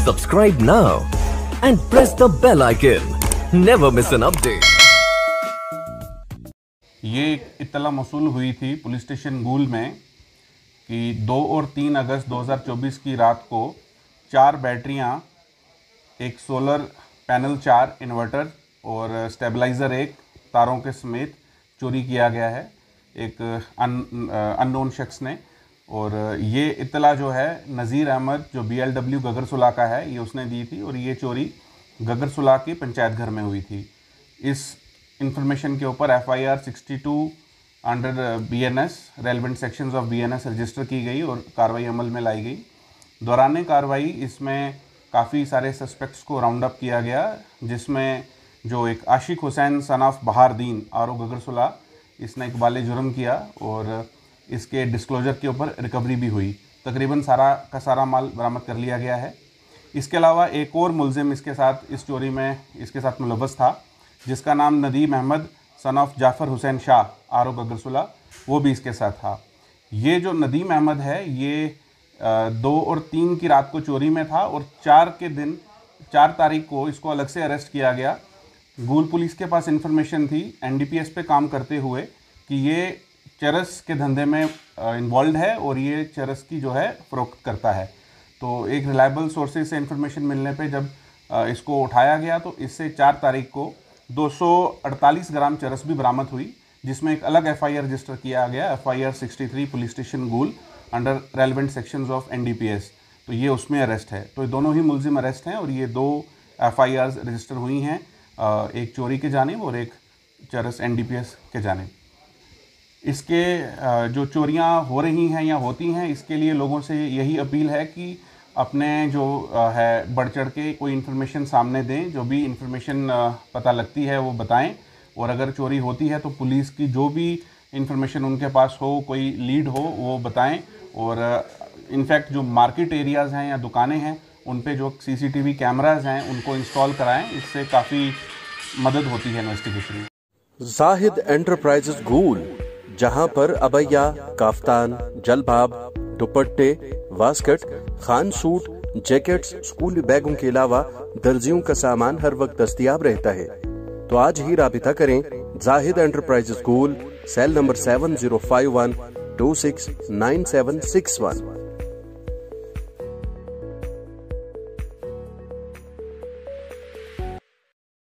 Subscribe now and press the bell icon. Never miss an update. ये इत्तला मौसूल हुई थी police station गूल में कि 2 और 3 अगस्त 2024 की रात को 4 बैटरियां, एक सोलर पैनल, 4 इन्वर्टर और स्टेबलाइज़र एक तारों के समेत चोरी किया गया है एक अननोन शख्स ने। और ये इत्तला जो है नज़ीर अहमद जो BLW गगरसुला का है, ये उसने दी थी और ये चोरी गगरसुला के पंचायत घर में हुई थी। इस इंफॉर्मेशन के ऊपर FIR 62 under BNS relevant sections of BNS register की गई और कार्रवाई अमल में लाई गई। दौरान कार्रवाई इसमें काफ़ी सारे सस्पेक्ट्स को राउंड अप किया गया, जिसमें जो एक आशिक हुसैन सन ऑफ बहारदीन RO गगरसुला, इसने इकबाल जुर्म किया और इसके डिस्क्लोजर के ऊपर रिकवरी भी हुई। तकरीबन सारा का सारा माल बरामद कर लिया गया है। इसके अलावा एक और मुलजिम इसके साथ इस चोरी में इसके साथ मुलव्वस था, जिसका नाम Nadeem Ahmed son of Jafar Hussain Shah RO गगरसुला, वो भी इसके साथ था। ये जो नदीम अहमद है ये 2 और 3 की रात को चोरी में था और 4 तारीख को इसको अलग से अरेस्ट किया गया। गूल पुलिस के पास इंफॉर्मेशन थी NDPS पे काम करते हुए कि ये चरस के धंधे में इन्वॉल्व है और ये चरस की जो है फ़रोख्त करता है। तो एक रिलायबल सोर्सेज से इंफॉर्मेशन मिलने पे जब इसको उठाया गया तो इससे 4 तारीख को 248 ग्राम चरस भी बरामद हुई, जिसमें एक अलग FIR रजिस्टर किया गया, FIR 63 police station Gool under relevant sections of NDPS। तो ये उसमें अरेस्ट है। तो दोनों ही मुलजिम अरेस्ट हैं और ये 2 FIRs रजिस्टर हुई हैं, एक चोरी के जानिब और एक चरस NDPS के जानिब। इसके जो चोरियां हो रही हैं या होती हैं, इसके लिए लोगों से यही अपील है कि अपने जो है बढ़ चढ़ के कोई इन्फॉर्मेशन सामने दें। जो भी इन्फॉर्मेशन पता लगती है वो बताएं और अगर चोरी होती है तो पुलिस की जो भी इन्फॉर्मेशन उनके पास हो, कोई लीड हो, वो बताएं। और इनफैक्ट जो मार्केट एरियाज़ हैं या दुकानें हैं उन पे जो CCTV कैमराज हैं उनको इंस्टॉल कराएं। इससे काफ़ी मदद होती है इन्वेस्टिगेशन में। जाहिद एंटरप्राइजेज गूल, जहां पर अबैया, काफ्तान, जलबाब, दुपट्टे, वास्कट, खान सूट, जैकेट्स, स्कूली बैगों के अलावा दर्जियों का सामान हर वक्त दस्तयाब रहता है। तो आज ही राबिता करें जाहिद एंटरप्राइजेज गूल, सेल नंबर 7051269761।